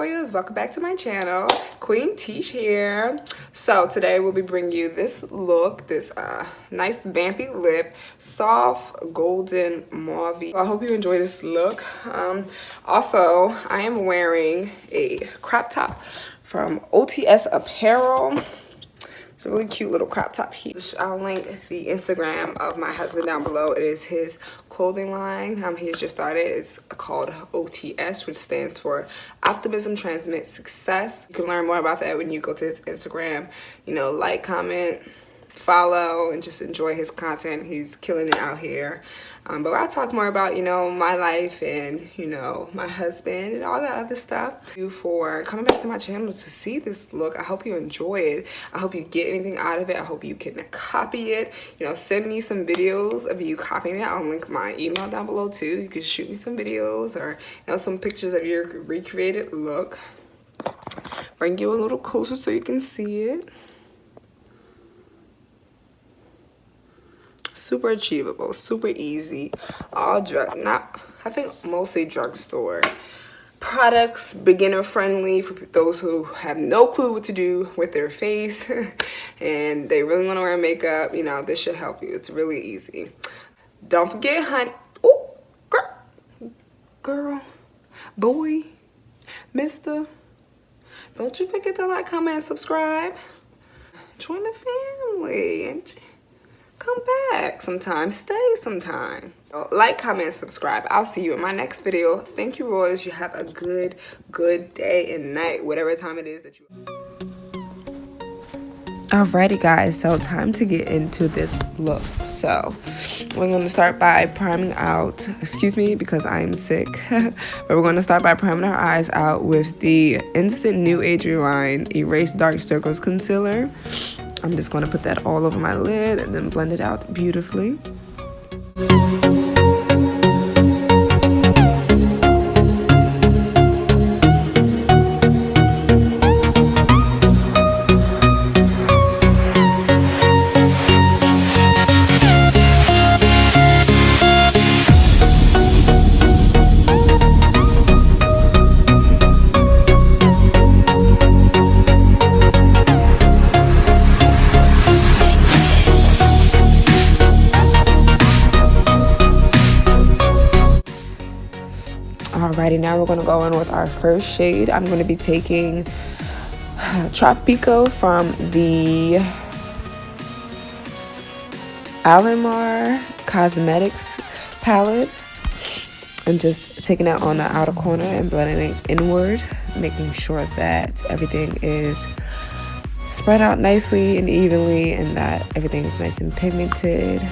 royals, welcome back to my channel. Queen Tish here. So today we'll be bringing you this look, this nice vampy lip, soft golden mauve. I hope you enjoy this look. Also, I am wearing a crop top from OTS Apparel. It's a really cute little crop top here. I'll link the Instagram of my husband down below. It is his clothing line. He has just started. It's called OTS, which stands for Optimism Transmits Success. You can learn more about that when you go to his Instagram. You know, like, comment, follow, and just enjoy his content. He's killing it out here. But I'll talk more about, you know, my life and, you know, my husband and all that other stuff. Thank you for coming back to my channel to see this look. I hope you enjoy it. I hope you get anything out of it. I hope you can copy it. You know, send me some videos of you copying it. I'll link my email down below too. You can shoot me some videos or, you know, some pictures of your recreated look. Bring you a little closer so you can see it. Super achievable, super easy. All I think mostly drugstore products, beginner friendly for those who have no clue what to do with their face and they really want to wear makeup. You know, this should help you. It's really easy. Don't forget, honey. Oh, girl, boy, mister. Don't you forget to like, comment, and subscribe. Join the family and come back sometime, stay sometime. Like, comment, subscribe. I'll see you in my next video. Thank you, royals. You have a good day and night, whatever time it is that you. Alrighty, guys, so time to get into this look. So we're going to start by priming out, excuse me because I am sick, but we're going to start by priming our eyes out with the Instant New Age Rewind Erase Dark Circles Concealer. I'm just going to put that all over my lid and then blend it out beautifully. Alrighty, now we're going to go in with our first shade. I'm going to be taking Tropico from the Alamar Cosmetics palette and just taking it on the outer corner and blending it inward, making sure that everything is spread out nicely and evenly and that everything is nice and pigmented.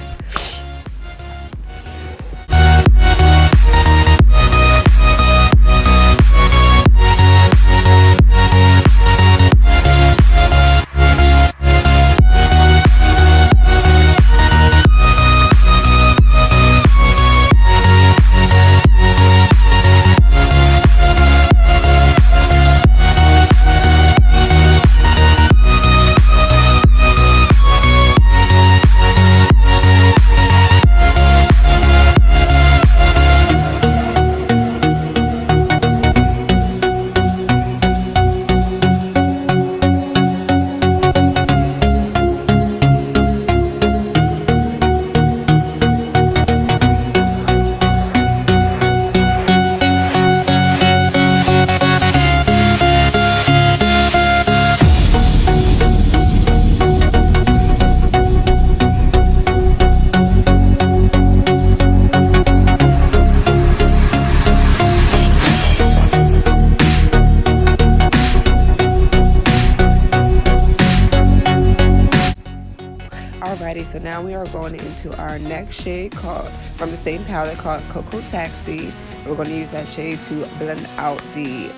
Alrighty, so now we are going into our next shade called, from the same palette, called Cocoa Taxi. We're going to use that shade to blend out the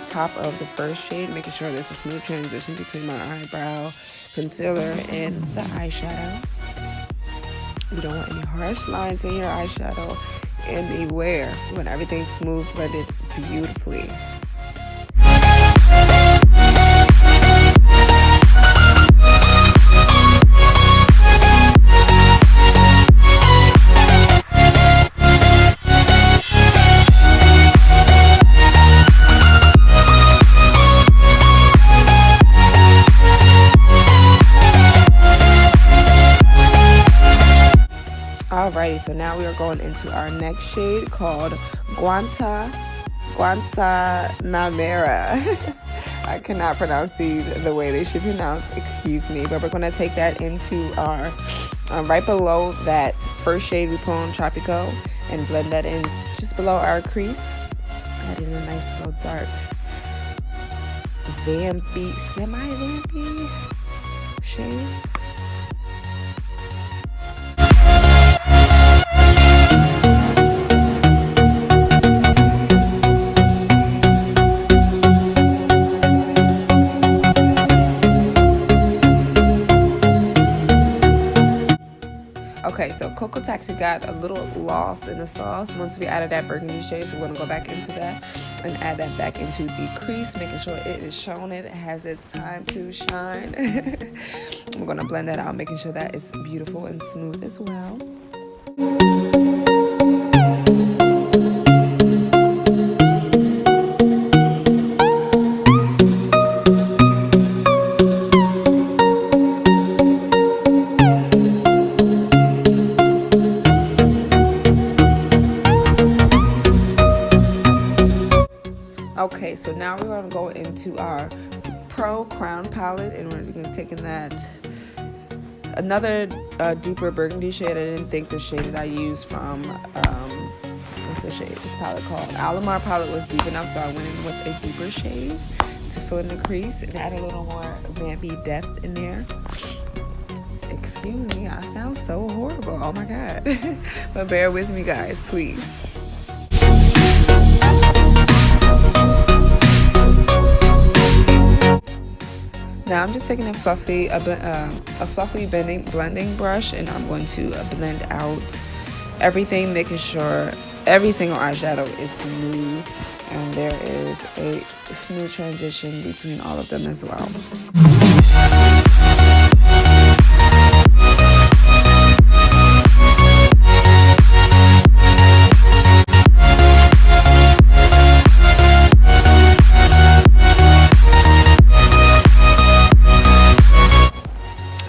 top of the first shade, making sure there's a smooth transition between my eyebrow, concealer, and the eyeshadow. You don't want any harsh lines in your eyeshadow, and beware when everything's smooth blended beautifully. So now we are going into our next shade called Guantanamera. I cannot pronounce these the way they should pronounce, excuse me. But we're going to take that into our, right below that first shade we put on Tropico, and blend that in just below our crease. Adding a nice little dark vampy, semi-vampy shade. Okay, so Cocoa Taxi got a little lost in the sauce once we added that burgundy shade, so we're going to go back into that and add that back into the crease, making sure it is shown, it has its time to shine. We're going to blend that out, making sure that it's beautiful and smooth as well. Okay, so now we're going to go into our Pro Crown palette, and we're going to take in that another deeper burgundy shade. I didn't think the shade that I used from what's the shade? This palette called Alamar palette was deep enough, so I went in with a deeper shade to fill in the crease and add a little more vampy depth in there. Excuse me, I sound so horrible. Oh my god. But bear with me, guys, please. Now I'm just taking a fluffy blending brush, and I'm going to blend out everything, making sure every single eyeshadow is smooth and there is a smooth transition between all of them as well.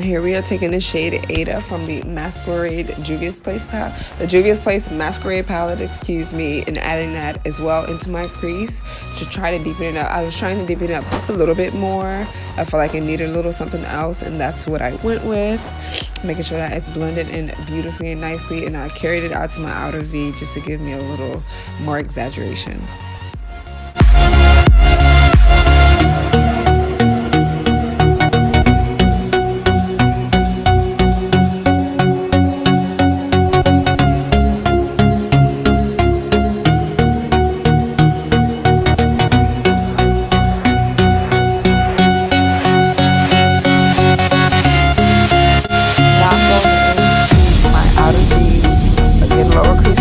Here we are taking the shade Ada from the Masquerade Juvia's Place palette, the Juvia's Place Masquerade palette, excuse me, and adding that as well into my crease to try to deepen it up. I was trying to deepen it up just a little bit more. I felt like it needed a little something else, and that's what I went with, making sure that it's blended in beautifully and nicely, and I carried it out to my outer V just to give me a little more exaggeration.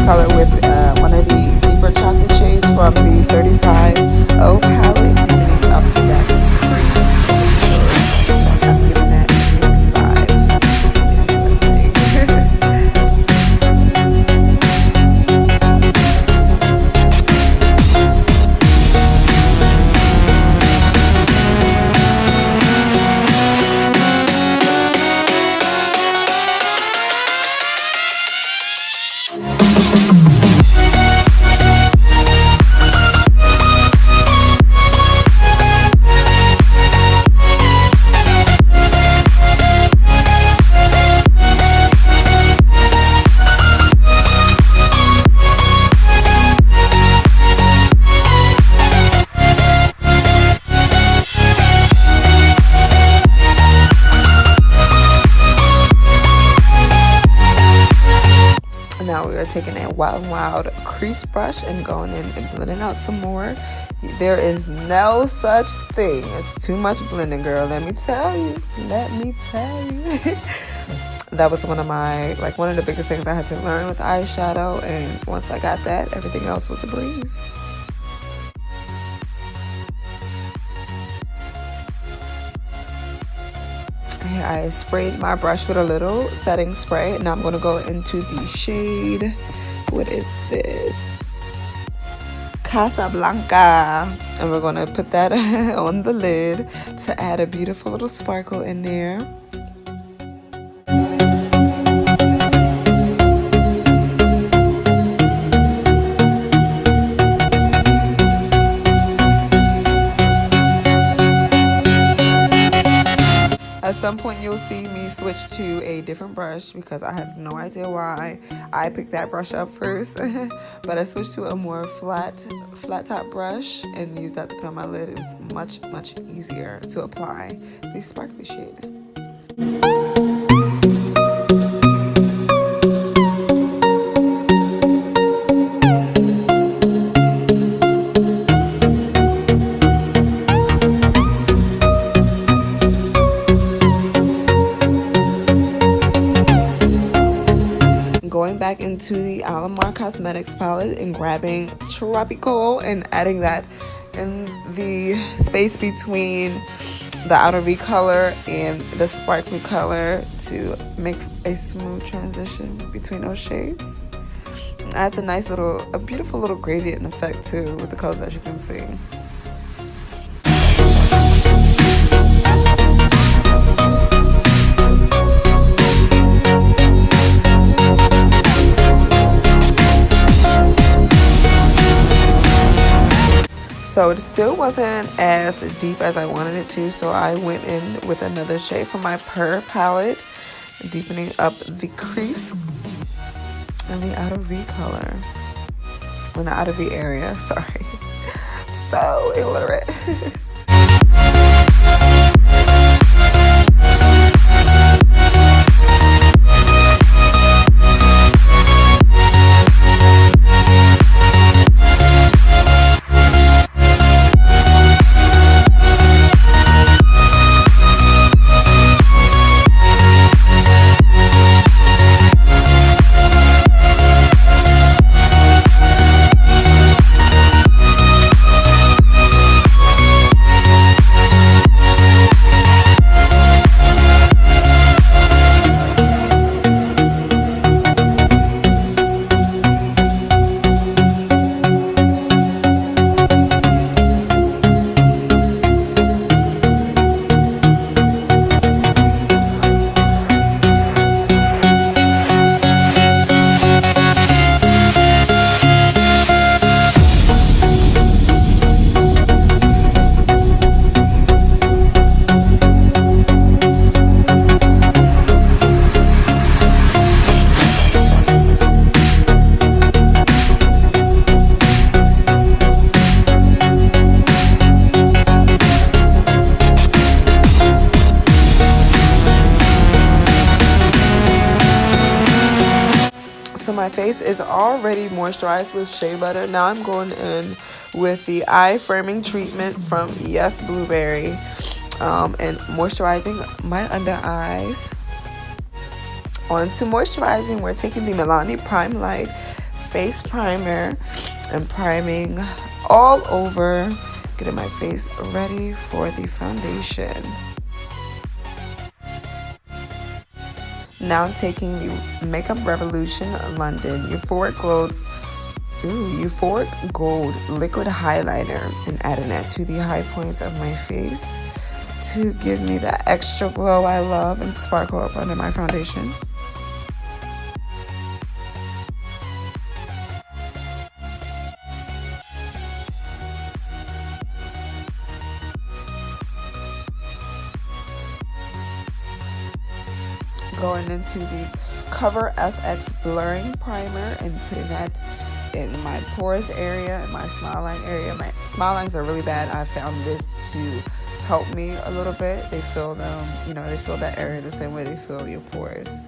Color with one of the deeper chocolate shades from the 35O palette, giving up that crease. I'm giving that milky vibe. Now we are taking a Wet n Wild crease brush and going in and blending out some more. There is no such thing as too much blending, girl. Let me tell you. Let me tell you. That was one of the biggest things I had to learn with eyeshadow, and once I got that, everything else was a breeze. Here I sprayed my brush with a little setting spray. Now I'm going to go into the shade. What is this? Casablanca. And we're going to put that on the lid to add a beautiful little sparkle in there. some point you'll see me switch to a different brush because I have no idea why I picked that brush up first. But I switched to a more flat top brush and used that to put on my lid. It was much easier to apply the sparkly shade. Going back into the Alamar Cosmetics palette and grabbing Tropical and adding that in the space between the outer V color and the sparkly color to make a smooth transition between those shades. It adds a beautiful little gradient effect too with the colors that you can see. So it still wasn't as deep as I wanted it to, so I went in with another shade from my Purr palette, deepening up the crease and the outer V color. In the outer V area, sorry. So illiterate. So my face is already moisturized with shea butter. Now I'm going in with the eye firming treatment from Yes Blueberry and moisturizing my under eyes. On to moisturizing, we're taking the Milani Prime Light face primer and priming all over, getting my face ready for the foundation. Now I'm taking the Makeup Revolution London Euphoric Gold Liquid Highlighter and adding that to the high points of my face to give me that extra glow I love and sparkle up under my foundation. Going into the Cover FX Blurring Primer and putting that in my porous area and my smile line area. My smile lines are really bad. I found this to help me a little bit. They fill them, they fill that area the same way they fill your pores.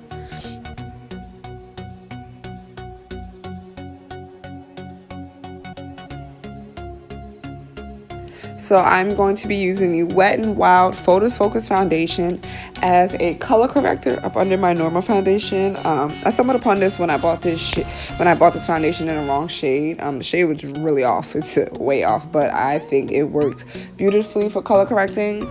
So I'm going to be using the Wet n Wild Photos Focus Foundation as a color corrector up under my normal foundation. I stumbled upon this when I bought this foundation in the wrong shade. The shade was really off. It's way off, but I think it worked beautifully for color correcting.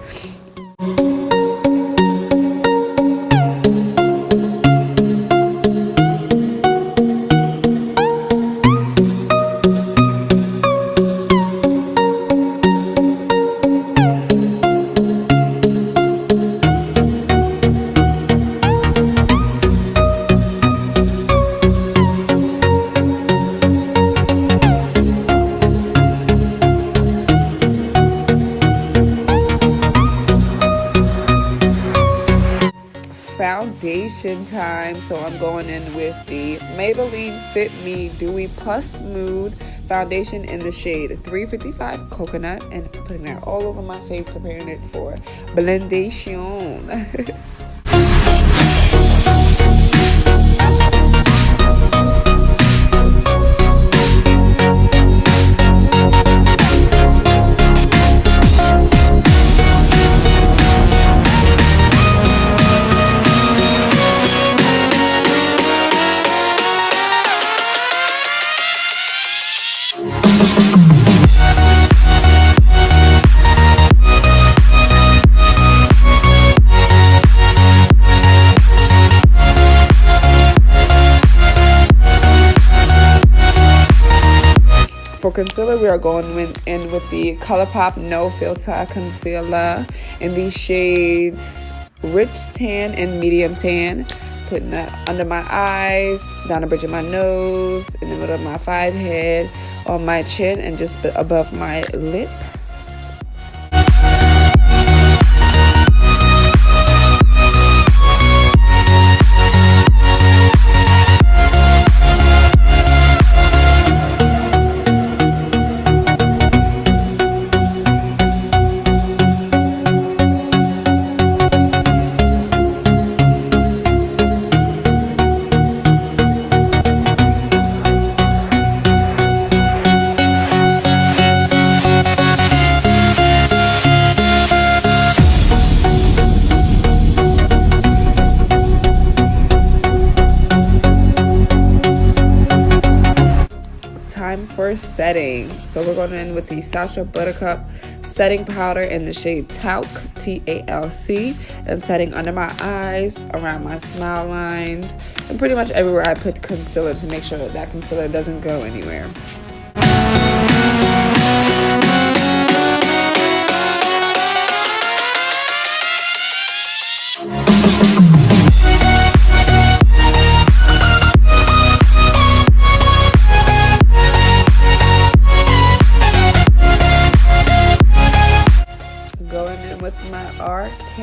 foundation time. So I'm going in with the Maybelline Fit Me Dewy Plus Smooth foundation in the shade 355 Coconut, and putting that all over my face, preparing it for blendation. For concealer, we are going in with the ColourPop No Filter Concealer in the shades Rich Tan and Medium Tan. Putting that under my eyes, down the bridge of my nose, in the middle of my forehead, on my chin, and just above my lip. Time for setting. So we're going in with the Sacha Buttercup setting powder in the shade Talc, T-A-L-C, and setting under my eyes, around my smile lines, and pretty much everywhere I put concealer to make sure that that concealer doesn't go anywhere. With my RK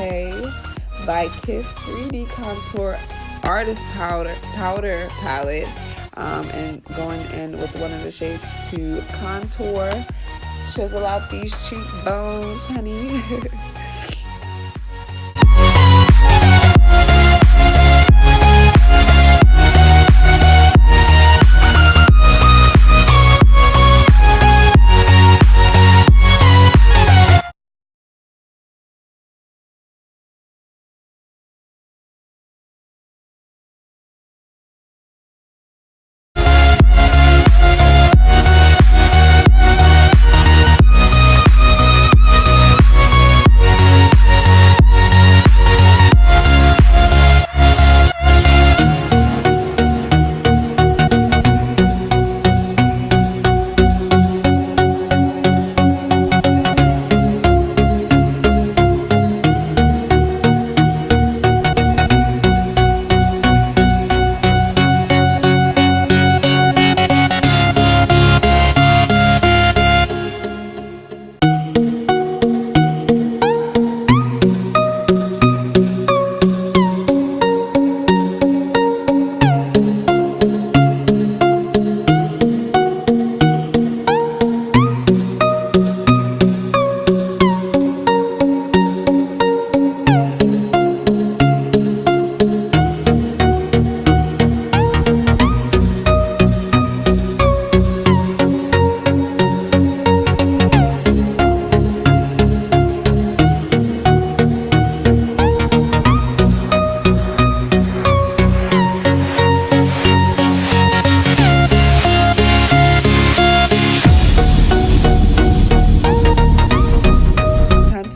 by Kiss 3D Contour Artist Powder palette, and going in with one of the shades to contour, chisel out these cheekbones, honey.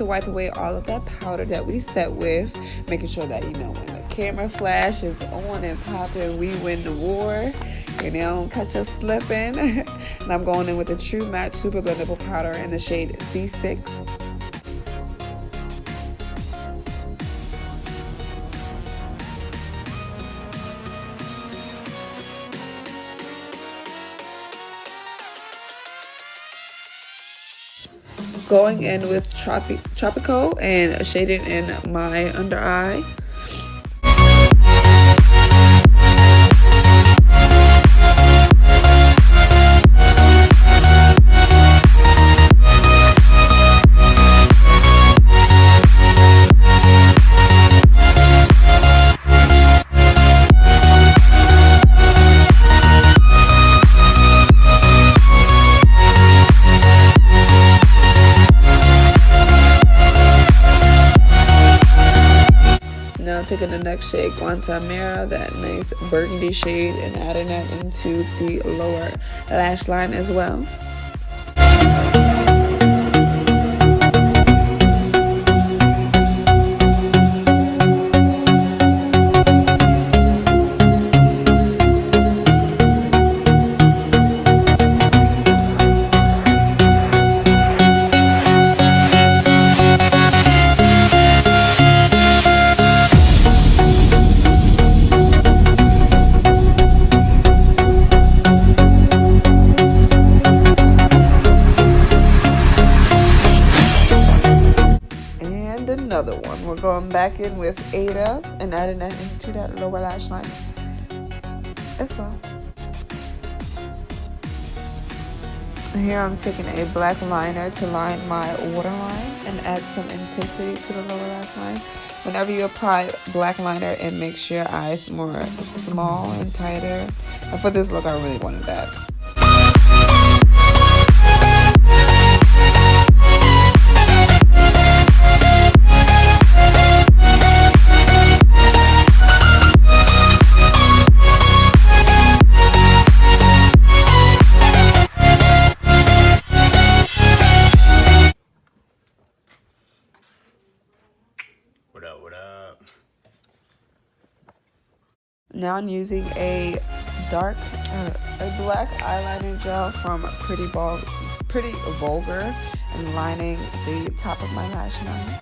Wipe away all of that powder that we set with, making sure that, you know, when the camera flash is on and popping, we win the war, and they don't catch us slipping. And I'm going in with the True Match Super Blendable Powder in the shade C6. Going in with Tropico and shaded in my under eye. I'm taking the next shade, Guantanamera, that nice burgundy shade, and adding that into the lower lash line as well. Another one, we're going back in with Ada and adding that into that lower lash line as well. Here I'm taking a black liner to line my waterline and add some intensity to the lower lash line. Whenever you apply black liner, it makes your eyes more small and tighter, and for this look I really wanted that. What up? Now I'm using a black eyeliner gel from Pretty Vulgar and lining the top of my lash line.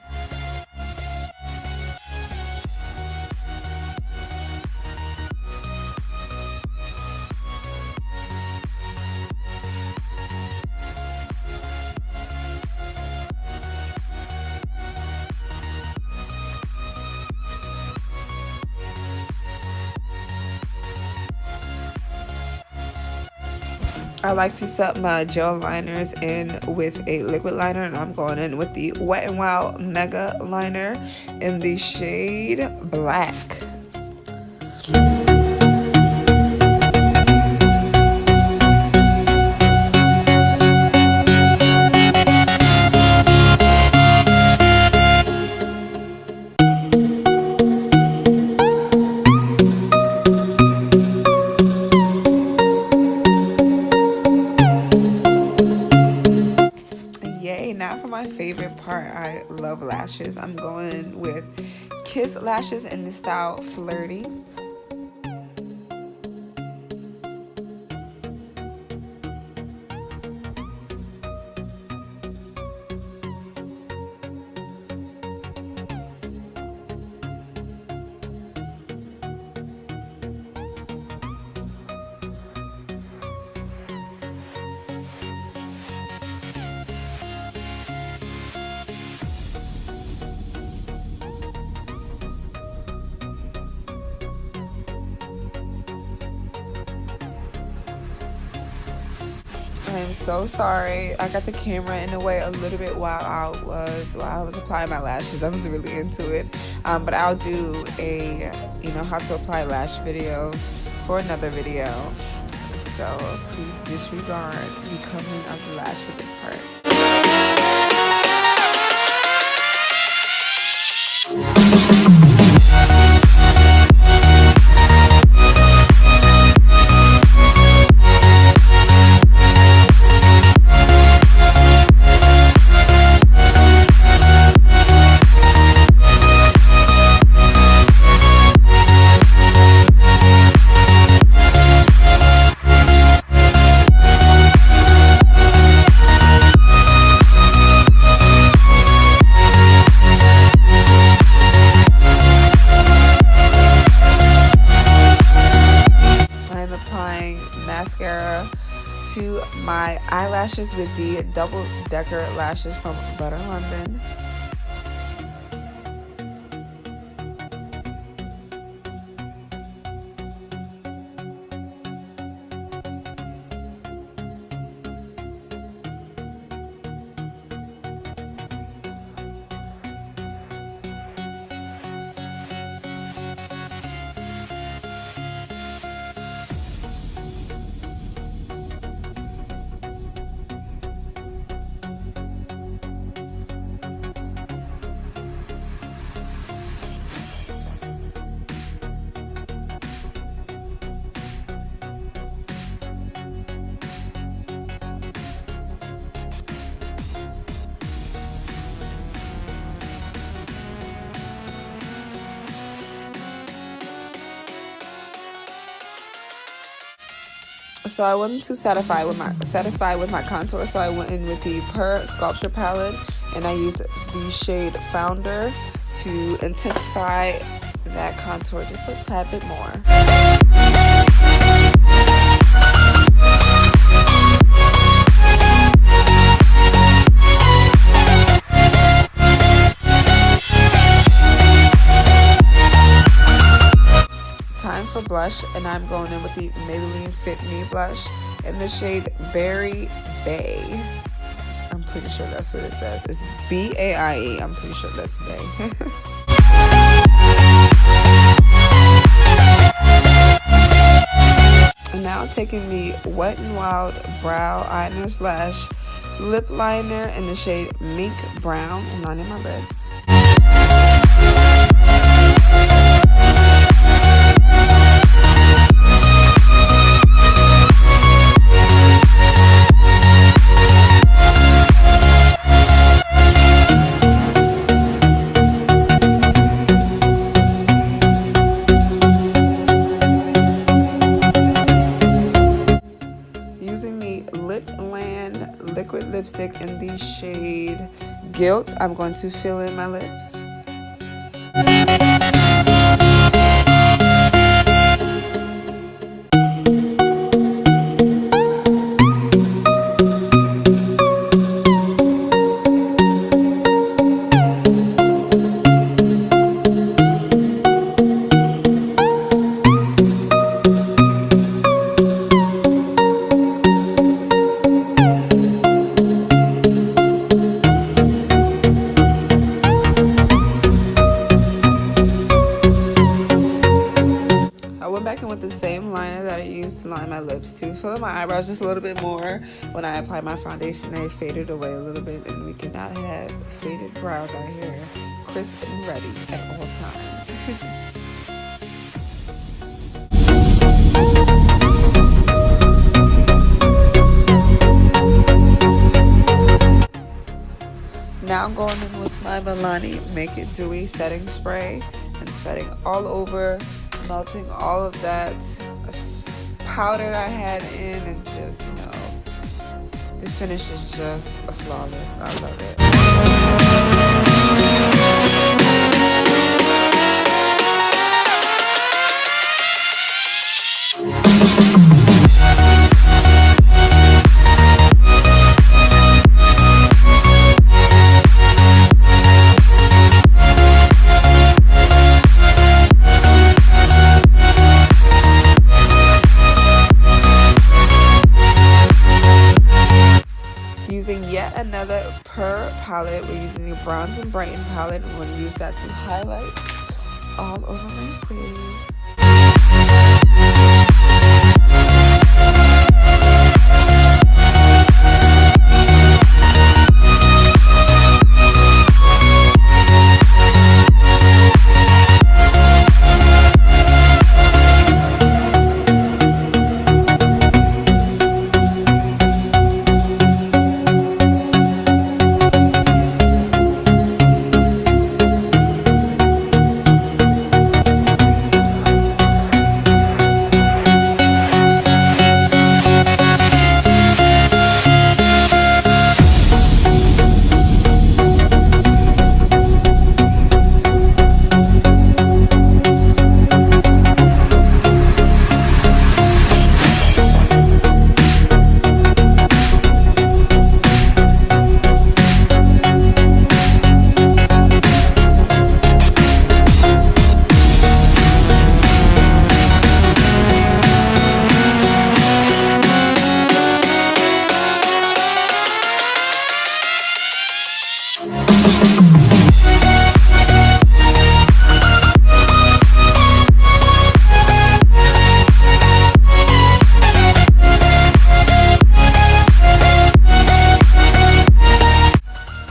I like to set my gel liners in with a liquid liner, and I'm going in with the Wet n Wild Mega Liner in the shade Black. Now for my favorite part, I love lashes. I'm going with Kiss lashes in the style Flirty. I'm so sorry. I got the camera in the way a little bit while I was applying my lashes. I was really into it. But I'll do a how to apply lash video for another video. So please disregard the covering of the lash for this part. Mascara to my eyelashes with the Double Decker lashes from Butter London. So I wasn't too satisfied with my contour, so I went in with the Per Sculpture palette, and I used the shade Founder to intensify that contour just a tad bit more. Time for blush, and I'm going in with the Maybelline Fit Me blush in the shade Berry Bay. I'm pretty sure that's what it says. It's B-A-I-E. I'm pretty sure that's Bay. And now I'm taking the Wet n Wild brow eyeliner slash lip liner in the shade Mink Brown and lining my lips. Liquid lipstick in the shade Guilt, I'm going to fill in my lips. With the same liner that I used to line my lips to fill in my eyebrows just a little bit more. When I applied my foundation, they faded away a little bit, and we cannot have faded brows out here. Crisp and ready at all times. Now I'm going in with my Milani Make It Dewy setting spray and setting all over, melting all of that powder I had in, and just, you know, the finish is just flawless. I love it. Using yet another Per palette, we're using the Bronze and Brighten palette, and we're going to use that to highlight all over my face.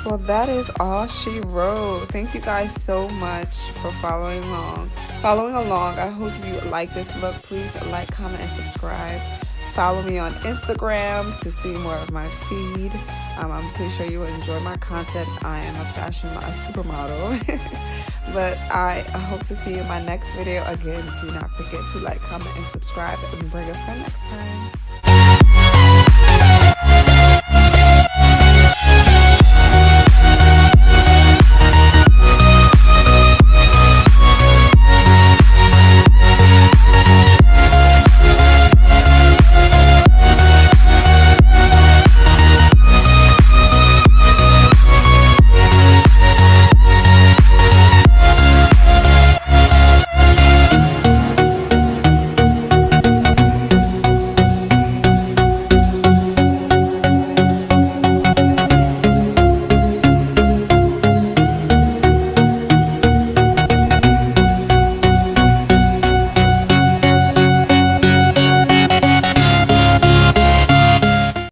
Well, that is all she wrote. Thank you guys so much for following along. I hope you like this look. Please like, comment, and subscribe. Follow me on Instagram to see more of my feed. I'm pretty sure you will enjoy my content. I am a supermodel. But I hope to see you in my next video. Again, do not forget to like, comment, and subscribe, and bring a friend next time.